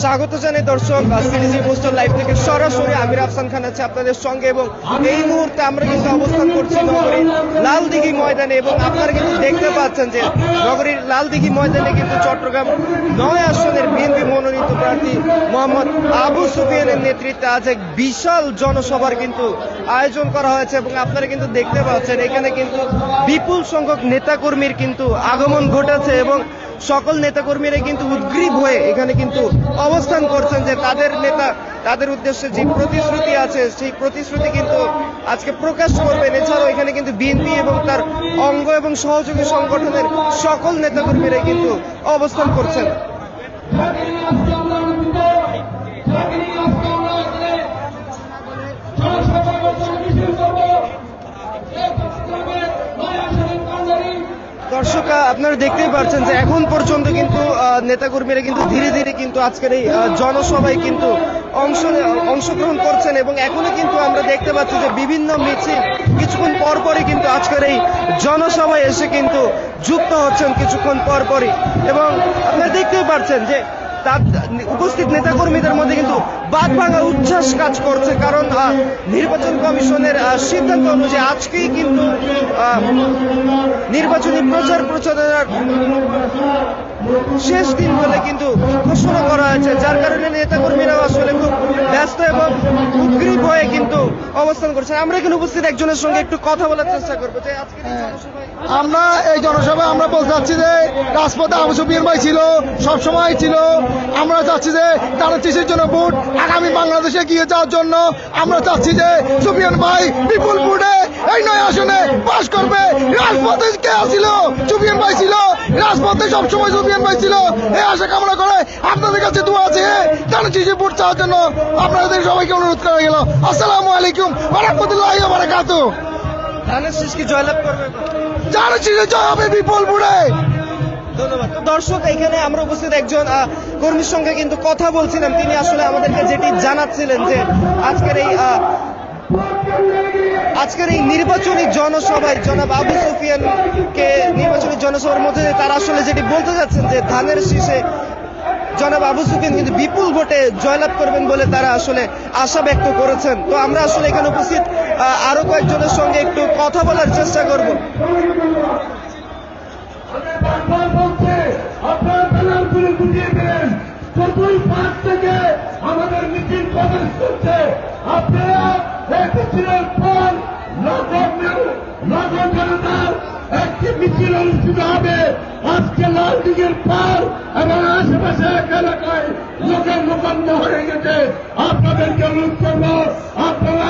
স্বাগত জানাই দর্শক, সিটিজি পোস্টার লাইভ থেকে সরাসরি আমির আফসান খান আছে আপনাদের সঙ্গে। এবং এই মুহূর্তে আমরা কিন্তু অবস্থান করছি নগরীর লালদিঘি ময়দানে, এবং আপনারা কিন্তু দেখতে পাচ্ছেন যে নগরীর লালদিঘি ময়দানে কিন্তু চট্টগ্রাম ৯ আসনের বিএনপি মনোনীত প্রার্থী মোহাম্মদ আবু সুফিয়ানের নেতৃত্বে আজ এক বিশাল জনসভার কিন্তু আয়োজন করা হয়েছে। এবং আপনারা কিন্তু দেখতে পাচ্ছেন এখানে কিন্তু বিপুল সংখ্যক নেতাকর্মীর কিন্তু আগমন ঘটেছে, এবং সকল নেতাকর্মীরা কিন্তু উদ্গ্রীব হয়ে এখানে কিন্তু অবস্থান করছেন যে তাদের নেতা তাদের উদ্দেশ্যে যে প্রতিশ্রুতি আছে সেই প্রতিশ্রুতি কিন্তু আজকে প্রকাশ করবেন। এছাড়াও এখানে কিন্তু বিএনপি এবং তার অঙ্গ এবং সহযোগী সংগঠনের সকল নেতাকর্মীরা কিন্তু অবস্থান করছেন। দর্শক আপনারা দেখতেই পাচ্ছেন যে এখন পর্যন্ত কিন্তু নেতাকর্মীরা কিন্তু ধীরে ধীরে কিন্তু আজকের এই জনসভায় কিন্তু অংশগ্রহণ করছেন, এবং এখনো কিন্তু আমরা দেখতে পাচ্ছি যে বিভিন্ন মিছিল কিছুক্ষণ পরপরই কিন্তু আজকের এই জনসভায় এসে কিন্তু যুক্ত হচ্ছেন কিছুক্ষণ পরপরই। এবং আপনারা দেখতেই পাচ্ছেন যে তার উপস্থিত নেতাকর্মীদের মধ্যে কিন্তু বাদ ভাঙা উচ্ছ্বাস কাজ করছে, কারণ নির্বাচন কমিশনের সিদ্ধান্ত অনুযায়ী আজকেই কিন্তু নির্বাচনী প্রচার প্রচারণার শেষ দিন বলে কিন্তু ঘোষণা করা হয়েছে, যার কারণে নেতাকর্মীরাও আসলে খুব ব্যস্ত এবং উদ্গ্রীব হয়ে কিন্তু অবস্থান করছেন। আমরা এখানে উপস্থিত একজনের সঙ্গে একটু কথা বলার চেষ্টা করবো যে আজকে আমরা এই জনসভায় আমরা বলতে চাচ্ছি যে রাজপথে আবু সুফিয়ান ভাই ছিল, সবসময় ছিল। আমরা চাচ্ছি যে তারা ৩০-এর জন্য ভোট আগামী বাংলাদেশে এগিয়ে যাওয়ার জন্য আমরা চাচ্ছি যে সুফিয়ান ভাই বিপুল ভোটে এই ৯ আসনে পাস করবে। রাজপথে কে ছিল? সুফিয়ান ভাই ছিল, রাজপথে সবসময় সুফিয়ান ভাই ছিল। এই আশা কামনা করে আপনাদের কাছে দোয়া আছে তারা ৩০-এ ভোট চাওয়ার জন্য আপনাদের সবাইকে অনুরোধ করা গেল। আসসালামু আলাইকুম ওয়া রাহমাতুল্লাহি ওয়া বারাকাতুহু। ধানের শীষ কি জয়লাভ করবে? ধানের শীষে জয় হবে বিপুল ভোটে। ধন্যবাদ। দর্শক এখানে আমরা উপস্থিত একজন কর্মীর সঙ্গে কিন্তু কথা বলছিলাম, তিনি আসলে আমাদেরকে যেটি জানাচ্ছিলেন যে আজকের এই নির্বাচনী জনসভায় জনাব আবু সুফিয়ানকে নির্বাচনী জনসভার মধ্যে তারা আসলে যেটি বলতে যাচ্ছেন যে ধানের শীষে জনাব আবু সুফিয়ান কিন্তু বিপুল ভোটে জয়লাভ করবেন বলে তারা আসলে আশা ব্যক্ত করেছেন। তো আমরা আসলে এখানে উপস্থিত আরো কয়েকজনের সঙ্গে একটু কথা বলার চেষ্টা করব। আমাদের মিছিল প্রবেশ করছে, আপনারা মিছিলের পর নগর জনতার একটি মিছিল অনুষ্ঠিত হবে আজকে লালদিঘির পার এবং আশেপাশে এলাকায় লোকের মোকান্ন হয়ে গেছে। আপনাদেরকে অনুরোধ করব আপনারা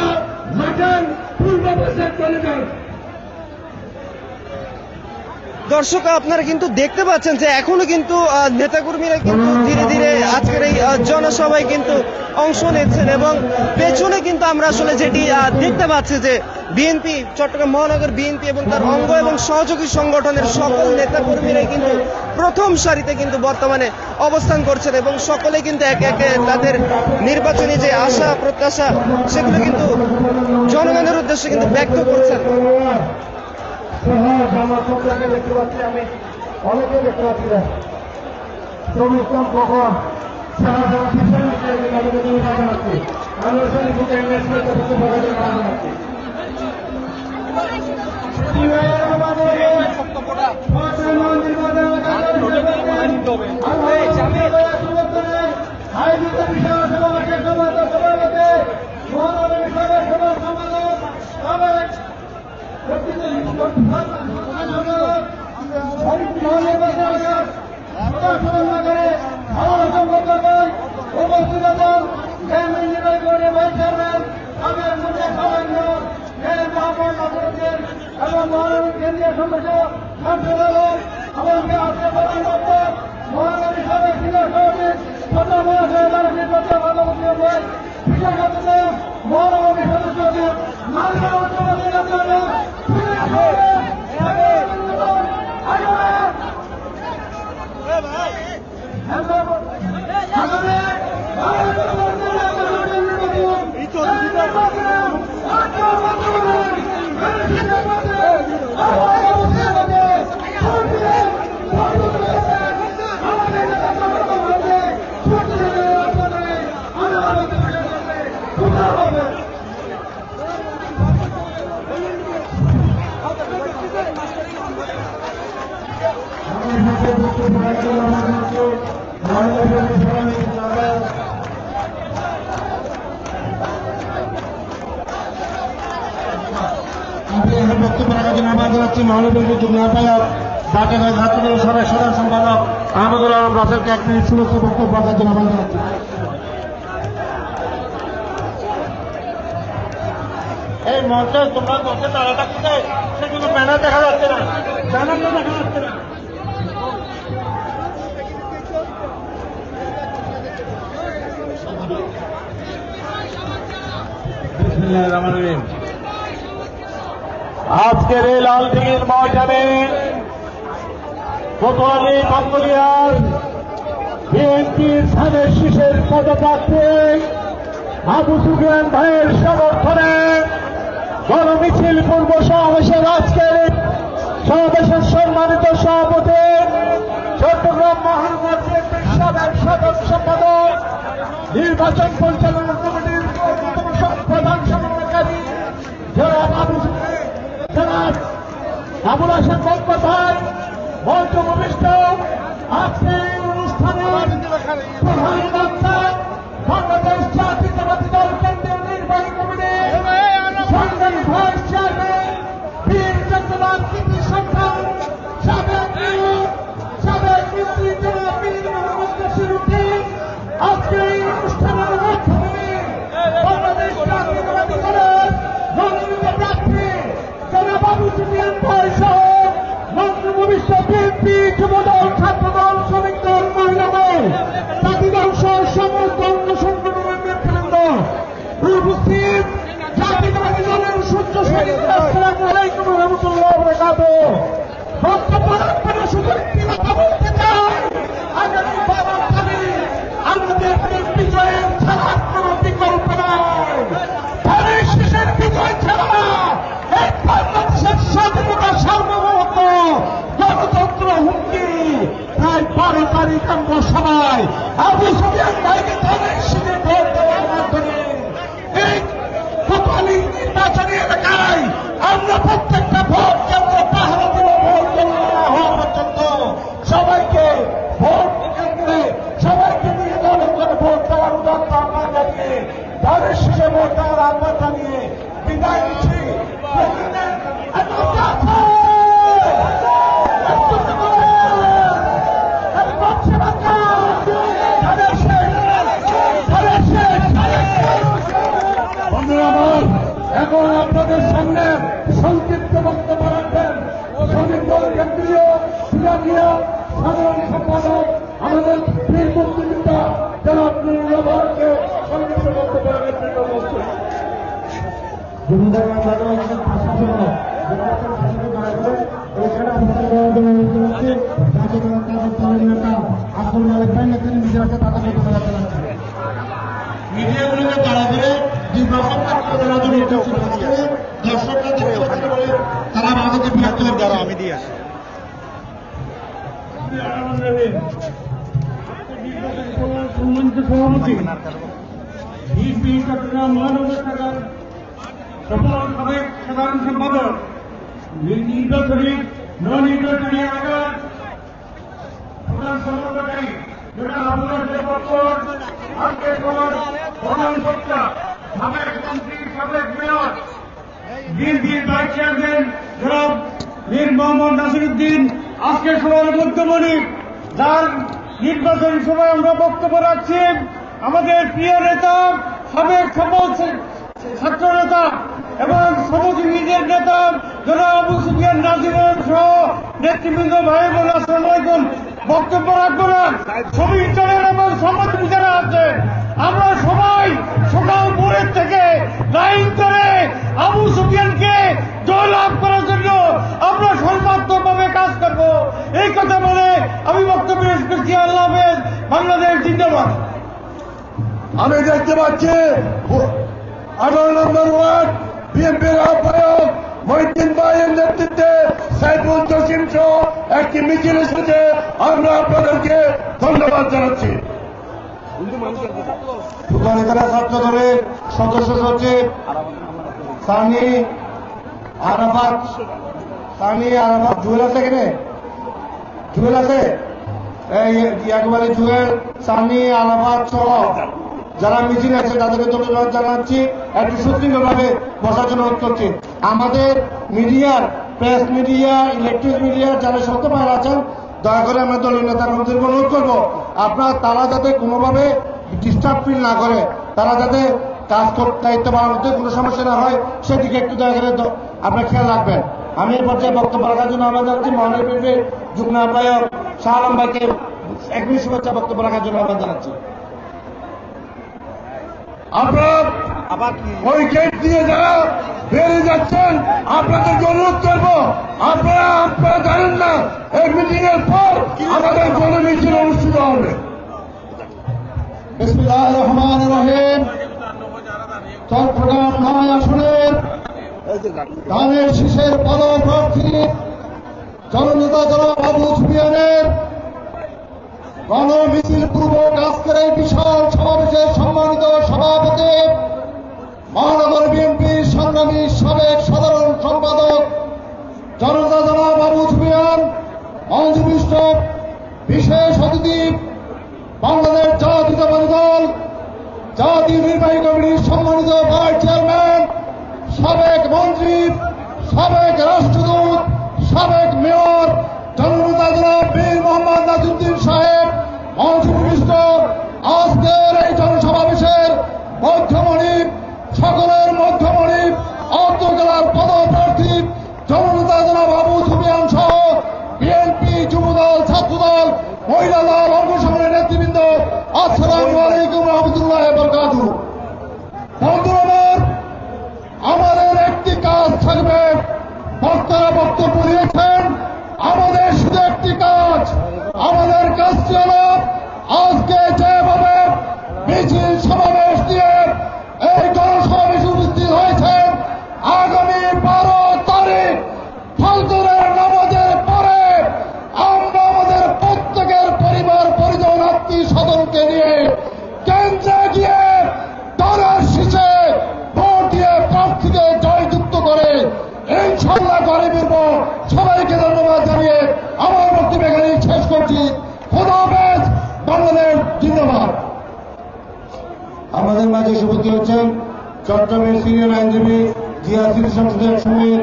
মাঠের পূর্বাভাসে চলে যান। দর্শক আপনারা কিন্তু দেখতে পাচ্ছেন যে এখনো কিন্তু নেতাকর্মীরা কিন্তু ধীরে ধীরে আজকের এই জনসভায় কিন্তু অংশ নিচ্ছেন, এবং পেছনে কিন্তু আমরা আসলে যেটি দেখতে পাচ্ছি যে বিএনপি চট্টগ্রাম মহানগর বিএনপি এবং তার অঙ্গ এবং সহযোগী সংগঠনের সকল নেতাকর্মীরাই কিন্তু প্রথম সারিতে কিন্তু বর্তমানে অবস্থান করছেন, এবং সকলে কিন্তু একে একে তাদের নির্বাচনী যে আশা প্রত্যাশা সেগুলো কিন্তু জনগণের উদ্দেশ্যে কিন্তু ব্যক্ত করছেন। দেখতে পাচ্ছি আমি অনেকে দেখতে পাচ্ছি না শ্রমিক কখন কেন্দ্রীয় সদস্য মহানগরী সদস্য মহানগরী সদস্য জানাচ্ছি মহানগর যুগ্ম আহ্বায়ক বাটাঘাট ছাত্রদল সাধারণ সম্পাদক আহমদুল আলম রাসেলকে 1 মিনিট শুভেচ্ছা বক্তব্য রাখার জন্য আহ্বান জানাচ্ছি। এই মঞ্চে তোমরা বসে তারা থাকছে সেগুলো ব্যানার দেখা যাচ্ছে না, ব্যানারটা দেখা যাচ্ছে না। আজকের এই লালদিঘির ময়দানে কোতোয়ালি বান্দরিয়ার বিএনপির ধানের শীষের পদপ্রার্থী আবু সুফিয়ান ভাইয়ের সমর্থনে গণমিছিল পূর্ব সমাবেশের আজকের সমাবেশের সম্মানিত সভাপতি চট্টগ্রাম মহানগর বিএনপির সাবেক সাধারণ সম্পাদক নির্বাচন পরিচালনা কমিটির প্রধান সমন্বয়কারী জনাব আবুল হাসান বন্দ্যোপাধ্যায় মঞ্চ ভূমিষ্ঠ আজকের অনুষ্ঠানের প্রধান বক্তা বাংলাদেশ জাতীয়তাবাদী দল কেন্দ্রীয় নির্বাহী কমিটির সংগ্রামী ভাইস চেয়ারম্যান বীর চন্দ্রনাথ কৃতি সরকার, সাবেক মন্ত্রী জনাব মীর মোহাম্মদ নাসির উদ্দিন আজকের এই অনুষ্ঠানের মাধ্যমে বাংলাদেশ জাতীয়তাবাদী দলের মনোনীত প্রার্থী জনাব আবু সুফিয়ান ভাই সহ মন্ত্রী ভবিষ্যৎ বিএনপি যুবদল ছাত্রদল শ্রমিক দল মহিলা দল জাতিদল সহ সমস্ত অঙ্গ সংগঠনের নেতৃবৃন্দ উপস্থিত জাতীয়তাবাদী দলের সূর্য সৈনিক আসসালামু আলাইকুম ওয়া রাহমাতুল্লাহি ওয়া বারাকাতুহু। বক্তব্য রাখতে শুধু একটি কথা বলতে চাই, আগামী 12 তারিখ আমাদের বিজয়ের ছাড়া কোনো বিকল্প নাই। ধানের শীষের বিজয় ছাড়া এই বাংলাদেশের স্বাধীনতা সার্বভৌমত্ব গণতন্ত্র হুমকি। তাই 12 তারিখ আমরা সবাই আবু সুফিয়ান ভাইকে ধানের শীষে ভোট দেওয়ার মাধ্যমে এই কোতোয়ালি নির্বাচনী এলাকায় আমরা প্রত্যেকটা ভোট কেন্দ্র পাহারা দেব। ভোট কেন্দ্র না হওয়া পর্যন্ত সবাইকে ভোট কেন্দ্রে সবাইকে নিয়ে দলে করে ভোট দেওয়ার উদাত্ত আহ্বান জানিয়ে ধানের শীষে ভোট দেওয়ার আহ্বান জানিয়ে বিদায় নিচ্ছি। এখন আপনাদের সামনে সংক্ষিপ্ত বক্তব্য রাখবেন শ্রমিক দল কেন্দ্রীয় বিভাগীয় সাধারণ সম্পাদক আমাদের বীর মুক্তিযোদ্ধা জনাব নুরুল রহমানকে সংক্ষিপ্ত বক্তব্য রাখবেন। আব্দুল মালিক ভাই নেতৃত্বে নিজেরাকে তাদের বক্তব্য রাখতে লাগছে। মিডিয়াগুলোকে তাড়া করে যে দর্শকরা দেখতে পাচ্ছে বলে তারা আমাদেরকে বিরক্ত করে দেওয়া। আমি দিয়ে আসি সম্মানিত সভাপতি বিএনপি চট্টগ্রাম মহানগর শাখার সাবেক সাধারণ সম্পাদক নির্বাচনী ননির্বাচনী এলাকার প্রধান সমন্বয়কারী জনাব আবুল হাসান বক্কর, আজকের প্রধান বক্তা সাবেক মন্ত্রী সাবেক মেয়র বিএনপির ভাইস চেয়ারম্যান জনাব মীর মোহাম্মদ নাসির উদ্দিন আজকের সভার মধ্যমণি, যার নির্বাচনী সভায় আমরা বক্তব্য রাখছি। আমাদের প্রিয় নেতা সাবেক ছাত্র নেতা এবং শ্রমজীবীদের নেতা জনাব আবু সুফিয়ান নাজির সহ নেতৃবৃন্দ ভাই বোন আসসালামু আলাইকুম। বক্তব্য রাখবো না, শ্রমিক দলের এবং শ্রমজীবী যারা আছে আমরা সবাই সকাল ভোরের থেকে লাইন করে আবু সুফিয়ানকে জয়লাভ করার জন্য আমরা সর্বাত্মকভাবে কাজ করব। এই কথা বলে আমি বক্তব্য শেষ করছি। আল্লাহ হাফেজ, বাংলাদেশ জিন্দাবাদ। আমি দেখতে পাচ্ছি 18 নম্বর ওয়ার্ড বিএনপির আহ্বায়ক মহিউদ্দিন ভাইয়ের নেতৃত্বে সাইফুল জসিম সহ একটি মিছিল এসেছে। আমরা আপনাদেরকে ধন্যবাদ জানাচ্ছি। ছাত্র দলের সদস্য সচিব সানি আরাফাত জুয়েল আছে এখানে, জুয়েল আছে একবারে জুয়েল সানি আরাফাত সহ যারা মিছিল আছে তাদেরকে ধন্যবাদ জানাচ্ছি। একটু সুশৃঙ্খলভাবে বসার জন্য অনুরোধ করছি। আমাদের মিডিয়ার প্রেস মিডিয়া, ইলেকট্রিক মিডিয়া যারা সত্য বাইরে আছেন, দয়া করে আমরা দলীয় নেতা কর্মীদেরকে অনুরোধ করবো তারা যাতে কোনোভাবে ডিস্টার্ব ফিল না করে, তারা যাতে কাজ দায়িত্ব পালন করতে কোনো সমস্যা না হয় সেদিকে একটু দয়া করে আপনার খেয়াল রাখবেন। আমি এই পর্যায়ে বক্তব্য রাখার জন্য আহ্বান জানাচ্ছি মহানগর বিএনপির যুগ্ম আহ্বায়ক শাহ আলম ভাইকে একই শুভেচ্ছা বক্তব্য রাখার জন্য আহ্বান জানাচ্ছি। আপনারা ওই গেট দিয়ে যারা বেরিয়ে যাচ্ছেন আপনাদেরকে অনুরোধ করবো, আপনারা জানেন না এই মিটিং এর পর আমাদের গণমিছিল অনুষ্ঠিত হবে। বিসমিল্লাহির রহমানির রহিম। চট্টগ্রাম 9 আসনের ধানের শীষের পদপ্রার্থী জননেতা জনাব আবু সুফিয়ানের গণমিছিল পূর্বক আজকের এই বিশাল সমাবেশের সম্মানিত সভাপতি মহানগর বিএনপির সংগ্রামী সাবেক সাধারণ সম্পাদক জননেতা জনাব আবু সুফিয়ান, মঞ্চবিষ্ট বিশেষ অতিথি বাংলাদেশ জাতীয়তাবাদী দল জাতীয় নির্বাহী কমিটির সম্মানিত ভাইস চেয়ারম্যান, সাবেক মন্ত্রী, সাবেক রাষ্ট্রদূত, সাবেক মেয়র জননেতা জনাব বীর মোহাম্মদ নাসিরউদ্দিন সাহেব, মঞ্চবিষ্ট আজকের এই জনসমাবেশের মধ্যমণি, সকলের মধ্যমণি অন্তর্জেলার পদপ্রার্থী জননেতা জনাব আবু সুফিয়ান সহ বিএনপি, যুবদল, ছাত্রদল, মহিলা দল, অঙ্গ সংগঠনের নেতৃবৃন্দ, আসসালামু আলাইকুম রহমতুল্লাহ বরকাতুহু। বন্ধুরা, আমাদের একটি কাজ থাকবে। বক্তারা বক্তব্য দিয়েছেন, আমাদের শুধু একটি কাজ, আমাদের কাজটি হল আজকে যেভাবে মিছিল সমাবেশ দিয়ে এই জনসমাবেশে উপস্থিত হয়েছেন, আগামী 12 তারিখ ফজরের নামাজের পরে আমরা আমাদের প্রত্যেকের পরিবার পরিজন আত্মীয় স্বজনকে নিয়ে কেন্দ্রে গিয়ে দলের শীষে ভোট দিয়ে প্রার্থীকে জয়যুক্ত করে ইনশাল্লাহ ঘরে ফিরব। সবাইকে ধন্যবাদ জানিয়ে আমার বক্তব্য এখানেই শেষ করছি। খোদা হাফেজ, বাংলাদেশ জিন্দাবাদ। আমাদের মাঝে উপস্থিত হচ্ছেন চট্টগ্রামের সিনিয়র আইনজীবী জিয়া সিটি সংসদের সময়ের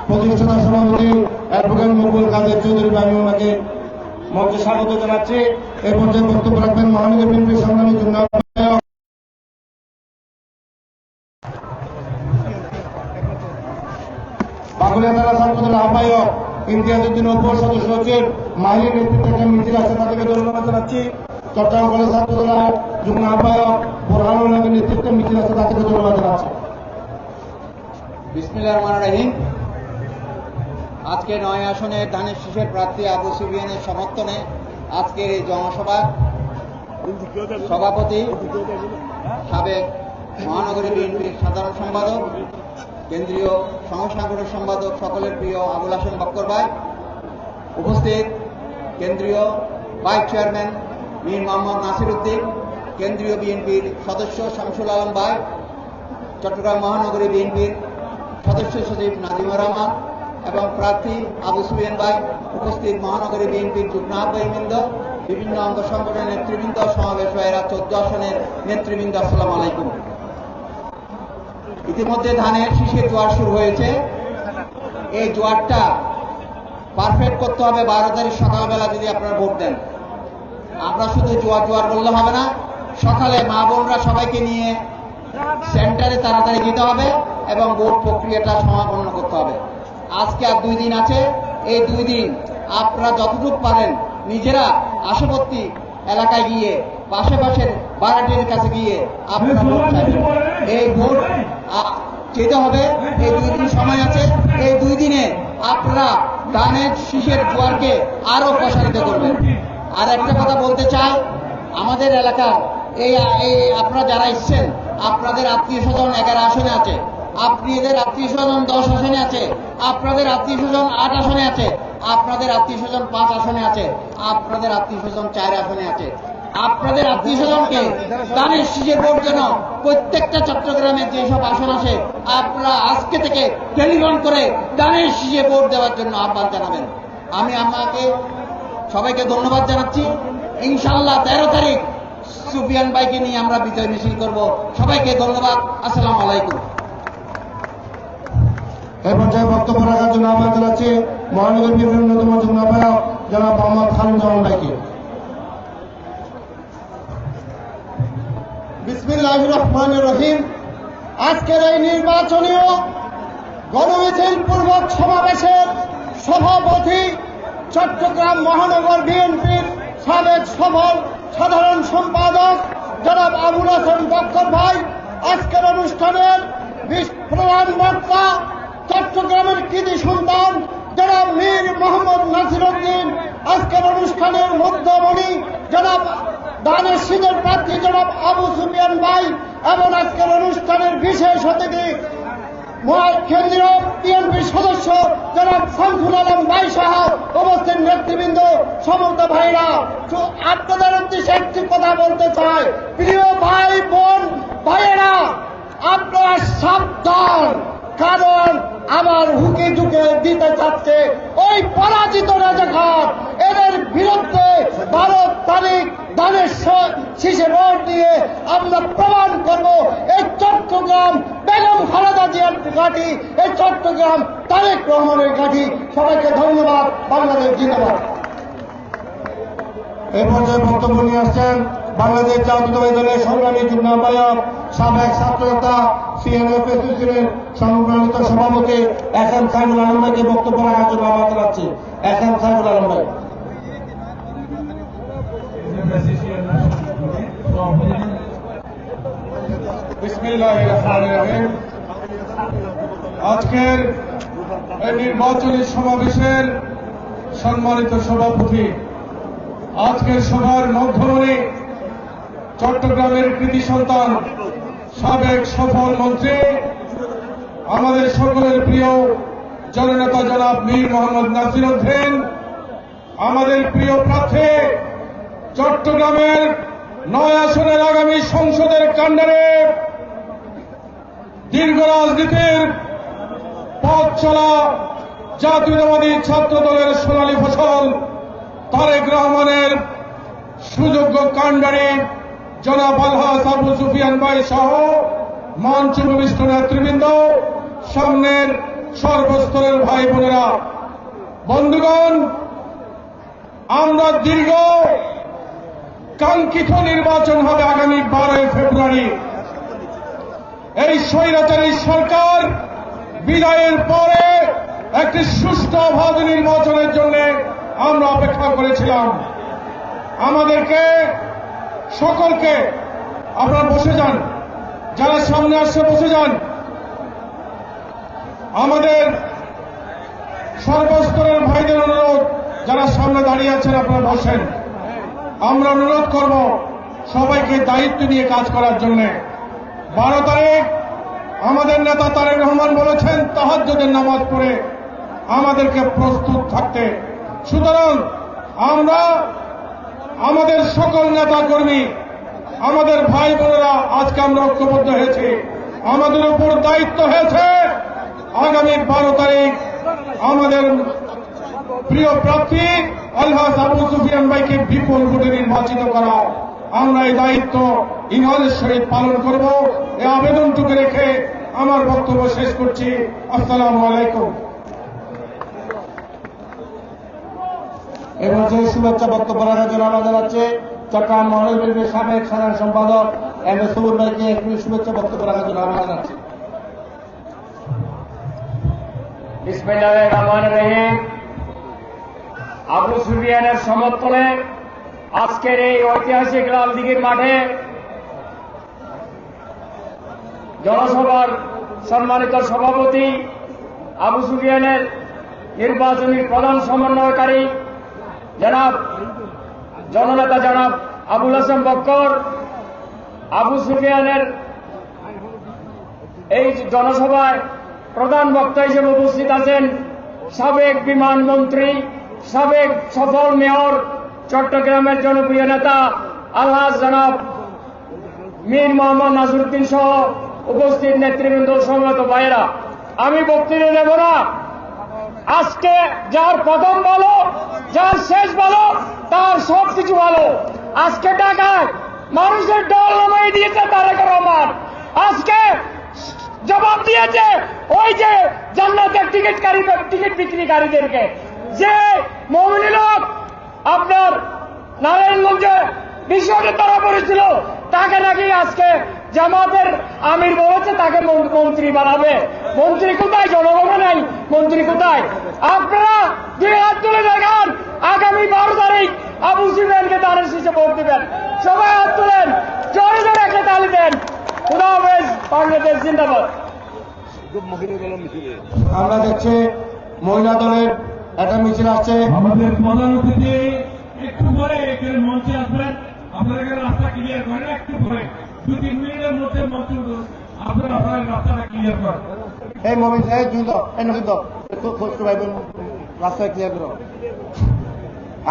প্রতিষ্ঠাতা সভাপতি অ্যাডভোকেট মকবুল কাদের চৌধুরী। আমি ওনাকে মঞ্চে স্বাগত জানাচ্ছি। এই পর্যায়ে বক্তব্য রাখবেন মহানগর বিএনপির সংগ্রামী যুগ্ম আহ্বায়ক বাগুলিয়া থানা ছাত্রদলের আহ্বায়ক ইমতিয়াজউদ্দিন অপু, সদস্য সচিব মাহিরের নেতৃত্বে একটা মিছিল আছে, তাদেরকে ধন্যবাদ জানাচ্ছি। চট্টগ্রাম কলেজ ছাত্রদলের যুগ্ম আহ্বায়ক বোরহানুল হকের নেতৃত্বে মিছিল আছে, তাদেরকে ধন্যবাদ জানাচ্ছি। বিসমিল্লাহির রহমানির রহিম। আজকে 9 আসনের ধানের শীষের প্রার্থী আবু সুফিয়ানের সমর্থনে আজকের এই জনসভা সভাপতি সাবেক মহানগরী বিএনপির সাধারণ সম্পাদক, কেন্দ্রীয় সংগঠনের সম্পাদক, সকলের প্রিয় আবুল হাসেম বক্কর ভাই, উপস্থিত কেন্দ্রীয় ভাইস চেয়ারম্যান মীর মোহাম্মদ নাসিরউদ্দিন, কেন্দ্রীয় বিএনপির সদস্য শামসুল আলম ভাই, চট্টগ্রাম মহানগরী বিএনপির সদস্য সচিব নাজিমুর রহমান এবং প্রার্থী আবু সুফিয়ান ভাই, উপস্থিত মহানগরী বিএনপির যুগ্ম আহ্বায়কবৃন্দ, বিভিন্ন অঙ্গ সংগঠনের নেতৃবৃন্দ, সমাবেশ ভাইয়েরা, 14 আসনের নেতৃবৃন্দ, আসসালামু আলাইকুম। ইতিমধ্যে ধানের শীষের জোয়ার শুরু হয়েছে। এই জোয়ারটা পারফেক্ট করতে হবে 12 তারিখ সকালবেলা যদি আপনারা ভোট দেন। আমরা শুধু জোয়ার বললে হবে না, সকালে মা বোনরা সবাইকে নিয়ে সেন্টারে তাড়াতাড়ি যেতে হবে এবং ভোট প্রক্রিয়াটা সমাপন্ন করতে হবে। আজকে আর 2 দিন আছে। এই 2 দিন আপনারা যতটুকু পারেন নিজেরা আশেপাশে এলাকায় গিয়ে, পাশের বাড়াটির কাছে গিয়ে আপনারা ভোট চাইবেন। এই ভোট যেতে হবে। এই 2 দিন সময় আছে। এই 2 দিনে আপনারা ধানের শীষের জোয়ারকে আরো প্রসারিত করবেন। আর একটা কথা বলতে চাই, আমাদের এলাকার এই আপনারা যারা এসছেন, আপনাদের আত্মীয় স্বজন 11 আসনে আছে, আপনাদের আত্মীয় স্বজন 10 আসনে আছে, আপনাদের আত্মীয় স্বজন 8 আসনে আছে, আপনাদের আত্মীয় স্বজন 5 আসনে আছে, আপনাদের আত্মীয় স্বজন 4 আসনে আছে। আপনাদের আত্মীয় স্বজনকে ধানের শীষের ভোট যেন প্রত্যেকটা চট্টগ্রামের যেসব আসন আছে আপনারা আজকে থেকে টেলিফোন করে ধানের শীষে ভোট দেওয়ার জন্য আহ্বান জানাবেন। আমি আমাকে সবাইকে ধন্যবাদ জানাচ্ছি। ইনশাআল্লাহ 13 তারিখ সুফিয়ান ভাইকে নিয়ে আমরা বিজয় মিছিল করব। সবাইকে ধন্যবাদ। আসসালামু আলাইকুম। এই পর্যায়ে বক্তব্য রাখার জন্য আহ্বান জানাচ্ছি মহানগর বিএনপির অন্যতম যুগ্ম আহ্বায়ক জনাব মোহাম্মদ খালিদুজ্জামান ভাইকে। বিসমিল্লাহির রহমানির রহিম। আজকের এই নির্বাচনীয় গণমিছিল পূর্বক সমাবেশের সভাপতি চট্টগ্রাম মহানগর বিএনপির সাবেক সফল সাধারণ সম্পাদক জনাব আবুল হাসান বক্কর ভাই, আজকের অনুষ্ঠানের প্রধান বক্তা চট্টগ্রামের কৃতি সন্তান জনাব মীর মোহাম্মদ নাসিরউদ্দিন, আজকের অনুষ্ঠানের মধ্যমণি জনাব দানের শীতের প্রার্থী জনাব আবু সুফিয়ান ভাই এবং আজকের অনুষ্ঠানের বিশেষ অতিথি কেন্দ্রীয় বিএনপির সদস্য জনাব শামসুল আলম ভাই সহ উপস্থিত নেতৃবৃন্দ, সমস্ত ভাইরা, আপনাদের উদ্দেশ্যে একটি কথা বলতে চাই। প্রিয় ভাই বোন ভাইয়েরা, আপনারা সাবধান, কারণ আমার হুকে ঝুঁকে দিতে চাচ্ছে ওই পরাজিত রাজাকার। এদের বিরুদ্ধে 12 তারিখ ধানের শীষে ভোট দিয়ে আমরা প্রমাণ করব এই চট্টগ্রাম বেগম খালেদা জিয়ার ঘাঁটি, এই চট্টগ্রাম তারেক রহমানের ঘাঁটি। সবাইকে ধন্যবাদ। বাংলাদেশ জিন্দাবাদ। এই পর্যায়ে বক্তব্য নিয়ে আসছেন বাংলাদেশ জাতীয়তাবাদী দলের সংগ্রামী যুগ্ম আহ্বায়ক সাবেক ছাত্রনেতা সিএনএফ এসোসিয়েশনের সংগ্রামিত সভাপতি এসএম সাইফুল আলম ভাইকে বক্তব্য রাখার জন্য আহ্বান জানাচ্ছি। এসএম সাইফুল আলম ভাই। বিসমিল্লাহির রহমানির রহিম। আজকের এই নির্বাচনী সমাবেশের সম্মানিত সভাপতি, আজকের সভার মধ্যমণি চট্টগ্রামের কৃতি সন্তান সাবেক সফল মন্ত্রী আমাদের সকলের প্রিয় জননেতা জনাব মীর মোহাম্মদ নাসিরউদ্দিন, আমাদের প্রিয় প্রার্থী চট্টগ্রামের 9 আসনের আগামী সংসদের কাণ্ডারে দীর্ঘ রাজনীতির পথ চলা জাতীয়তাবাদী ছাত্র দলের সোনালী ফসল তারেক রহমানের সুযোগ্য কাণ্ডারি জনাব আলহাজ আবু সুফিয়ান ভাই সহ মঞ্চ উপবিষ্ট নেতৃবৃন্দ, সামনের সর্বস্তরের ভাই বোনেরা, বন্ধুগণ, আমরা দীর্ঘ কাঙ্ক্ষিত নির্বাচন হবে আগামী 12 ফেব্রুয়ারি। এই স্বৈরাচারী সরকার বিদায়ের পরে একটি সুষ্ঠু অবাধ নির্বাচনের জন্য আমরা অপেক্ষা করেছিলাম। আমাদেরকে সকলকে, আপনারা বসে যান, যারা সামনে আসছে বসে যান। আমাদের সর্বস্তরের ভাইদের অনুরোধ, যারা সামনে দাঁড়িয়ে আছেন আপনারা বসেন। আমরা অনুরোধ করব সবাইকে দায়িত্ব নিয়ে কাজ করার জন্য। 12 তারিখ আমাদের নেতা তারেক রহমান বলেছেন তাহাজ্জুদের নামাজ পড়ে আমাদেরকে প্রস্তুত থাকতে। সুতরাং আমরা আমাদের সকল নেতা কর্মী, আমাদের ভাই বোনেরা আজকে আমরা ঐক্যবদ্ধ হয়েছি। আমাদের উপর দায়িত্ব হয়েছে আগামী 12 তারিখ আমাদের প্রিয় প্রার্থী আলহাজ আবু সুফিয়ান ভাইকে বিপুল ভোটে নির্বাচিত করা। আমরা এই দায়িত্ব ইনহালের সহিত পালন করব। এই আবেদনটুকু রেখে আমার বক্তব্য শেষ করছি। আসসালামু আলাইকুম। এবার যে শুভেচ্ছা বক্তব্য রাখার জন্য আহ্বান জানাচ্ছি চট্টগ্রাম মহানগর বিএনপির সাবেক সাধারণ সম্পাদক এম এ সবুর ভাইকে একটি শুভেচ্ছা বক্তব্য রাখার জন্য আহ্বান জানাচ্ছি। বিসমিল্লাহির রহমানির রহিম। আবু সুফিয়ানের সমর্থনে আজকের এই ঐতিহাসিক লালদিঘির মাঠে জনসভার সম্মানিত সভাপতি, আবু সুফিয়ানের নির্বাচনী প্রধান সমন্বয়কারী জনাব জননেতা জনাব আবুল হাসান বক্কর, আবু সুফিয়ানের এই জনসভায় প্রধান বক্তা হিসেবে উপস্থিত আছেন সাবেক বিমানমন্ত্রী, সাবেক সফল মেয়র, চট্টগ্রামের জনপ্রিয় নেতা আলহাজ জনাব মীর মোহাম্মদ নাসিরউদ্দিন সহ উপস্থিত নেতৃবৃন্দ, সমবেত ভাইয়েরা, আমি বক্তৃতা দেব না। আজকে যার প্রথম ভালো, যার শেষ ভালো, তার সবকিছু ভালো। আজকে ঢাকায় মানুষের ডল নামাই দিয়েছে তারেক রহমান। আজকে জবাব দিয়েছে ওই যে জান্নাতের টিকিট বিক্রিকারীদেরকে, যে মমিনী লোক আপনার নারায়ণগঞ্জে বিষয়টা ধরা পড়েছিল, তাকে নাকি আজকে জামাতের আমির বলেছে তাকে মন্ত্রী বানাবে। মন্ত্রী কোথায়? জনগণ নাই, মন্ত্রী কোথায়? আপনারা দুই হাত তুলে দেখান, আগামী 12 তারিখ আবু সুফিয়ানকে দানের শীষে ভোট দিবেন। সবাই হাত তুলেন, জোরে জোরে একটা তালি দেন। খুদা হাফেজ, বাংলাদেশ জিন্দাবাদ। আমরা দেখছি মহিলা দলের একটা মিছিল আসছে। আমাদের প্রধান অতিথি একটু পরে এখানে মঞ্চে আসবেন। আপনারা রাস্তা ক্লিয়ার করেন, একটু পরে 2-3 মিনিটের মধ্যে মঞ্চে উঠুন। আপনারা আপনার রাস্তাটা ক্লিয়ার করেন। এই মমিন এই জুতো এই নজুতো খোঁজ ভাই বোন রাস্তা ক্লিয়ার করো।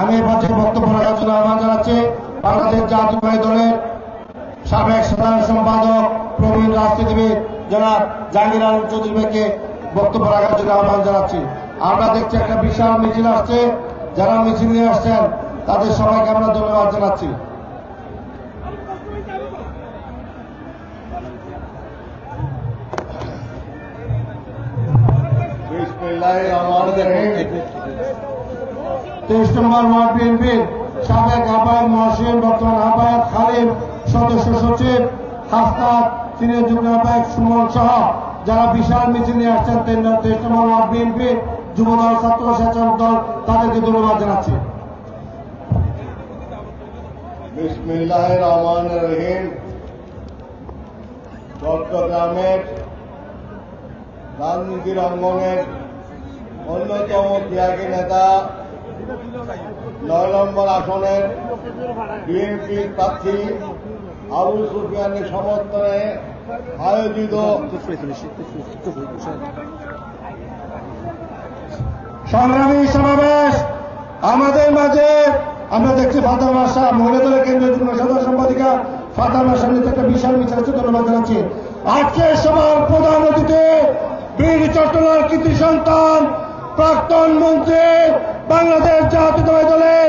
আমি এই পর্যায়ে বক্তব্য রাখার জন্য আহ্বান জানাচ্ছি বাংলাদেশ জাতীয়তাবাদী দলের সাবেক সাধারণ সম্পাদক প্রবীণ রাজনীতিবিদ জনাব জাহাঙ্গীর আলম চৌধুরী ভাইকে বক্তব্য রাখার জন্য আহ্বান জানাচ্ছি। আমরা দেখছি একটা বিশাল মিছিল আসছে, যারা মিছিল নিয়ে আসছেন তাদের সবাইকে আমরা ধন্যবাদ জানাচ্ছি। তেইশ নম্বর ওয়ার্ড বিএনপির সাবেক আহ্বায়ক মহসিন, বর্তমান আহ্বায়ক খালিদ, সদস্য সচিব হাসনাত, সিনিয়র যুগ্ম আহ্বায়ক সুমন সহ যারা বিশাল মিছিল নিয়ে আসছেন 23 নম্বর ওয়ার্ড বিএনপি, যুবদল, ছাত্র স্বেচ্ছাসেবক দল, তাদেরকে ধন্যবাদ জানাচ্ছি। বিসমিল্লাহির রহমানির রহিম। চট্টগ্রামের রাজনীতির অঙ্গনের অন্যতম ত্যাগী নেতা 9 নম্বর আসনের বিএনপির প্রার্থী আবু সুফিয়ানের সমর্থনে আয়োজিত সংগ্রামী সমাবেশ আমাদের মাঝে আমরা দেখছি ফাতেমা সাহেব মহিলা দলের কেন্দ্রীয় যুগ্ম সাধারণ সম্পাদিকা ফাতেমা সাহেব একটা বিশাল মিছিল আছে, ধন্যবাদ জানাচ্ছি। আজকে সভার প্রধান অতিথি বীর চট্টলার কৃতি সন্তান প্রাক্তন মন্ত্রী বাংলাদেশ জাতীয়তাবাদী দলের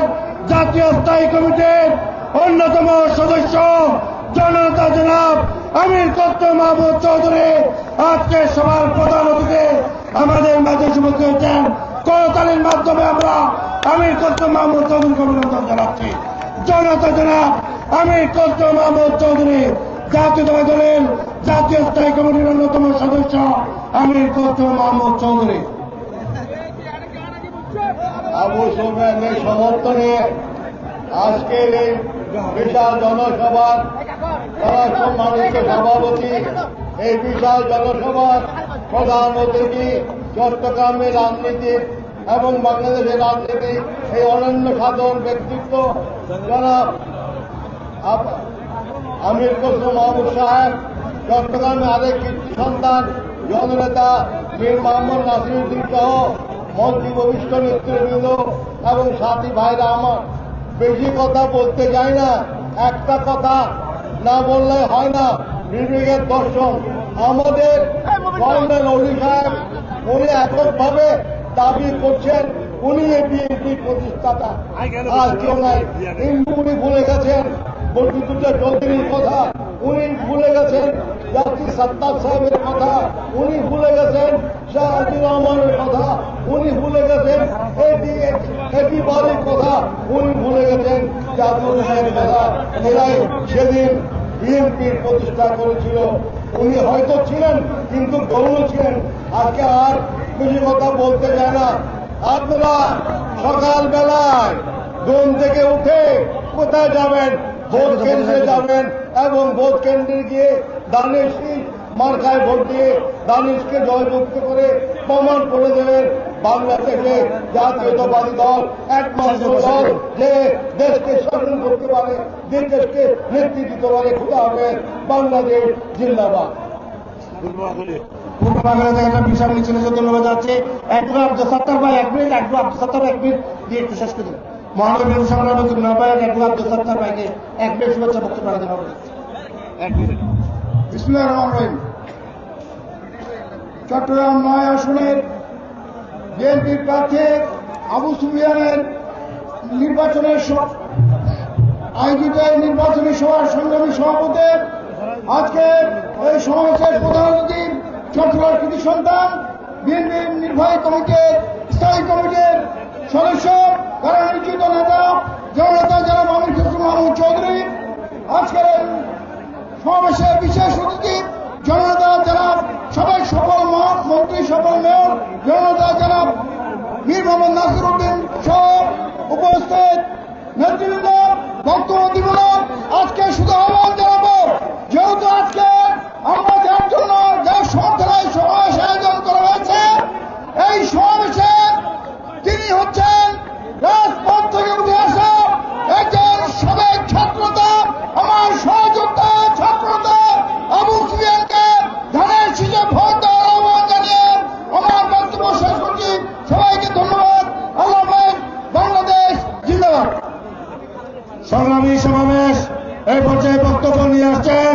জাতীয় স্থায়ী কমিটির অন্যতম সদস্য জনতা জনাব আমির কর্তম মাহমুদ চৌধুরী আজকে সভার প্রধান অতিথি আমাদের মাঝে উপস্থিত হয়েছেন। করতালির মাধ্যমে আমরা আমির কর্তম মাহমুদ চৌধুরীকে অভিনন্দন জানাচ্ছি। জনতা জনাব আমির কর্তম মাহমুদ চৌধুরী জাতীয়তাবাদী দলের জাতীয় স্থায়ী কমিটির অন্যতম সদস্য আমির কর্তম মাহমুদ চৌধুরী। আবু সুফিয়ানের সমর্থনে আজকের এই বিশাল জনসভার যারা সম্মানিত সভাপতি, এই বিশাল জনসভার প্রধান অতিথি চট্টগ্রামের রাজনীতির এবং বাংলাদেশের রাজনীতি এই অনন্য সাধারণ ব্যক্তিত্ব যারা আমির কসম মাহমুদ সাহেব, চট্টগ্রামের আরেক কীর্তি সন্তান জননেতা মীর মোহাম্মদ নাসিরউদ্দিন সহ মন্ত্রী ভবিষ্ঠ নেতৃবৃন্দ এবং সাথী ভাইরা, আমার বেশি কথা বলতে যাই না, একটা কথা না বললে হয় না। বিবেকের দর্শন আমাদের কর্নেল অলি সাহেব, উনি এককভাবে দাবি করছেন উনি এই বিএনপির প্রতিষ্ঠাতা, আর কেউ নাই। কিন্তু উনি ভুলে গেছেন বন্ধুদুল্লাহ চৌধুরীর কথা, উনি ভুলে গেছেন জাতি সত্তার সাহেবের কথা, উনি ভুলে গেছেন শাহজুর রহমানের কথা, উনি ভুলে গেছেন এটি বাড়ির কথা, উনি ভুলে গেছেন জাদুর সাহেবের কথা। এরাই সেদিন বিএনপির প্রতিষ্ঠা করেছিল। উনি হয়তো ছিলেন কিন্তু গৌণ ছিলেন। আজকে আর বেশি কথা বলতে চায় না। আপনারা সকালবেলায় ঘুম থেকে উঠে কোথায় যাবেন? ভোট কেন্দ্রে যাবেন এবং ভোট কেন্দ্রে গিয়ে দানিশ মার্কায় ভোট দিয়ে দানিশকে জয়যুক্ত করে প্রমাণ করে দেবেন বাংলাদেশে জাতীয়তাবাদী দল একমাত্র দল যে দেশকে শাসন করতে পারে, যে দেশকে নেতৃত্ব দিতে পারে। খুদা হাফেজ, বাংলাদেশ জিন্দাবাদ। পূর্ব বাংলা থেকে একটা বিশাল মিছিল ধন্যবাদ যাচ্ছে। একটু আব্দুল সত্তার ভাই 1 মিনিট, একটু আব্দুল সত্তার 1 মিনিট দিয়ে একটু শেষ করে দিন। মহানবীর সংগ্রামী যুগ্ম আহ্বায়ক একটু আব্দুল সত্তার ভাইকে 1 মিনিট শুভেচ্ছা বক্তব্য রাখতে হবে। 1 মিনিট। বিসমিল্লাহির রহমানির রহিম। চট্টগ্রাম 9 আসনের বিএনপির প্রার্থী আবু সুফিয়ানের নির্বাচনের আয়োজিত নির্বাচনী সভার সংগ্রামী সভাপতি আজকে এই সমাবেশের প্রধান অতিথি চট্টগ্রাম কৃতি সন্তান বিএনপির নির্বাহী কমিটির স্থায়ী কমিটির সদস্য তারা নির্যাতিত নেতা জননেতা জনাব আমির খসরু মাহমুদ চৌধুরী, আজকের এই সমাবেশের বিশেষ অতিথি জননেতা জনাব সাবেক সফল মন্ত্রী সফল মেয়র জননেতা জনাব মীর মোহাম্মদ নাসির উদ্দিন সহ উপস্থিত নেতৃবৃন্দ বক্তব্য দিব না। আজকে শুধু আহ্বান জানাবো, যেহেতু আজকে আমরা যার জন্য যে সমাবেশ আয়োজন করা হয়েছে, এই সমাবেশে তিনি হচ্ছেন রাজপথ থেকে উঠে আসা একজন সাবেক ছাত্রতা, আমার সহযোদ্ধা ছাত্রতা আবু সুফিয়ানকে ধানের শীষে ভোট দেওয়ার আহ্বান জানিয়ে আমার বক্তব্য শেষ করছি। সবাইকে ধন্যবাদ। আল্লাহ হাফেজ। বাংলাদেশ জিন্দাবাদ। সংগ্রামী সমাবেশ এই পর্যায়ে বক্তব্য নিয়ে আসছেন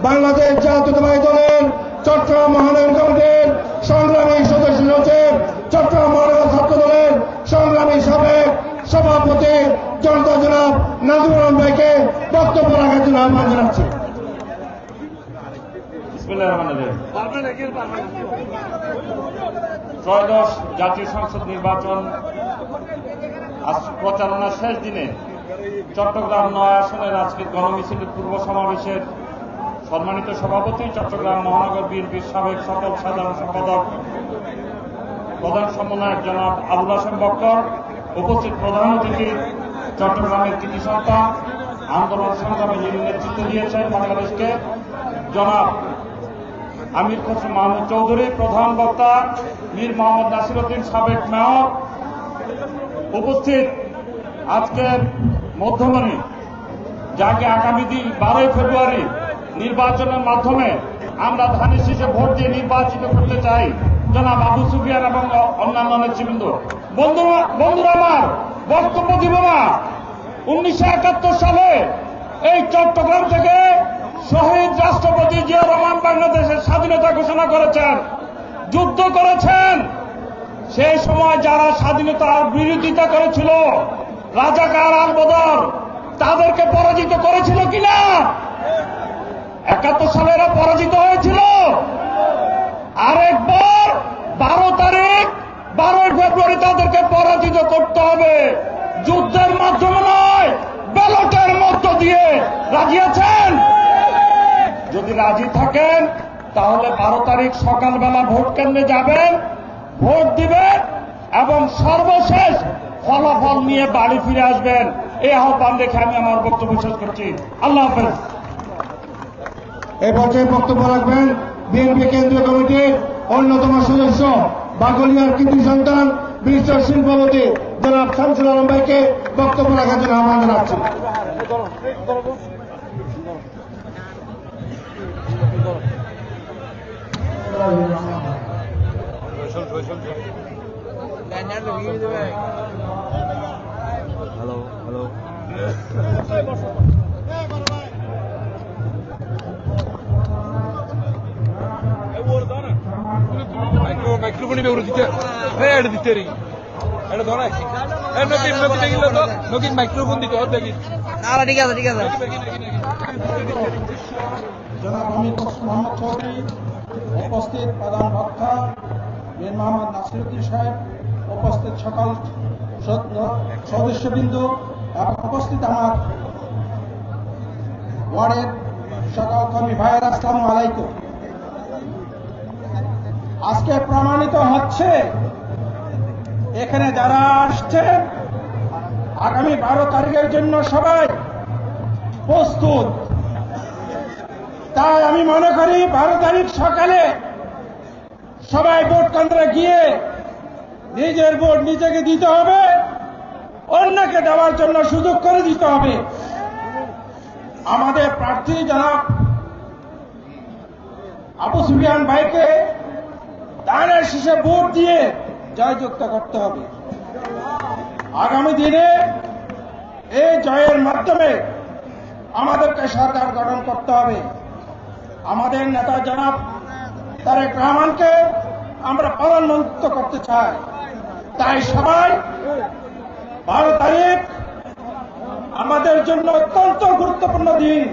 বাংলাদেশ জাতীয়তাবাদী দলের চট্টগ্রাম মহানগর কমিটির সংগ্রামী সদস্য সচিব, চট্টগ্রাম মহানগর ছাত্র দলের সংগ্রামী সাবেক সভাপতি জনতা জনাব নাজিমুর রহমান ভাইকে বক্তব্য রাখার জন্য আহ্বান জানাচ্ছি। ত্রয়োদশ জাতীয় সংসদ নির্বাচন আজ প্রচারণার শেষ দিনে চট্টগ্রাম ৯ আসনের আজকের গণমিছিলের পূর্ব সমাবেশের সম্মানিত সভাপতি, চট্টগ্রাম মহানগর বিএনপির সাবেক সকল সাধারণ সম্পাদক, প্রধান সমন্বয়ক জনাব আবুল হাশেম বক্কর, উপস্থিত প্রধান অতিথি চট্টগ্রামের কৃতি সন্তান, আন্দোলন সংগ্রামে যিনি নেতৃত্ব দিয়েছেন বাংলাদেশকে, জনাব আমির খসরু মাহমুদ চৌধুরী, প্রধান বক্তা মীর মোহাম্মদ নাসির উদ্দিন সাবেক মেয়র, উপস্থিত আজকের মধ্যমণি, যাকে আগামী দিন 12 ফেব্রুয়ারি নির্বাচনের মাধ্যমে আমরা ধানের শীষে ভোট দিয়ে নির্বাচিত করতে চাই, জনাব আবু সুফিয়ান এবং অন্যান্য নেতৃবৃন্দ। বন্ধুরা আমার, বক্তব্য দিব না। 1971 সালে এই চট্টগ্রাম থেকে শহীদ রাষ্ট্রপতি জিয়া রহমান বাংলাদেশের স্বাধীনতা ঘোষণা করেছেন, যুদ্ধ করেছেন। সেই সময় যারা স্বাধীনতার বিরোধিতা করেছিল, রাজাকার আল বদর, তাদেরকে পরাজিত করেছিল কিনা? 71 সালে এরা পরাজিত হয়েছিল। আরেকবার 12 ফেব্রুয়ারি তাদেরকে পরাজিত করতে হবে, যুদ্ধের মাধ্যমে নয়, ব্যালটের মধ্য দিয়ে। রাজি আছেন? যদি রাজি থাকেন তাহলে 12 তারিখ সকালবেলা ভোট কেন্দ্রে যাবেন, ভোট দিবেন এবং সর্বশেষ ফলাফল নিয়ে বাড়ি ফিরে আসবেন। এই আহ্বান রেখে আমি আমার বক্তব্য শেষ করছি। আল্লাহ হাফেজ। এই পর্যায়ে বক্তব্য রাখবেন বিএনপি কেন্দ্রীয় কমিটির অন্যতম সদস্য, বাগলিয়ার কৃতি সন্তান, বিশিষ্ট শিল্পপতি জনাব শামসুল আলম ভাইকে বক্তব্য রাখার জন্য আহ্বান জানাচ্ছি। মাইক্রোফোনে বেগুলো দিতে এটা দিতে রি এটা ধরা আছে নকিন নকিন গেল তো নকিন মাইক্রোফোন দিতে হবে দেখি না ঠিক আছে জনাব আমির খসরু মোহাম্মদ চৌধুরী, উপস্থিত প্রধান বক্তা মীর মোহাম্মদ নাসির উদ্দিন সাহেব, উপস্থিত সকল সদস্যবৃন্দ এবং উপস্থিত আমার ওয়ার্ডের সকল কর্মী ভাইয়েরা, আসসালামু আলাইকুম। আজকে প্রমাণিত হচ্ছে এখানে যারা আসছে আগামী 12 তারিখের জন্য সবাই প্রস্তুত। তাই আমি মনে করি 12 তারিখ সকালে সবাই ভোট কেন্দ্রে গিয়ে নিজের ভোট নিজেকে দিতে হবে, অন্যকে দেওয়ার জন্য সুযোগ করে দিতে হবে। আমাদের প্রার্থী জনাব আবু সুফিয়ান ভাইকে ধানের শীষে ভোট দিয়ে জয়যুক্ত করতে হবে। আগামী দিনে এই জয়ের মাধ্যমে আমাদেরকে সরকার গঠন করতে হবে। আমাদের নেতা জনাব তারেক রহমানকে আমরা প্রধানমন্ত্রী করতে চাই। তাই সবাই 12 তারিখ আমাদের জন্য অত্যন্ত গুরুত্বপূর্ণ দিন।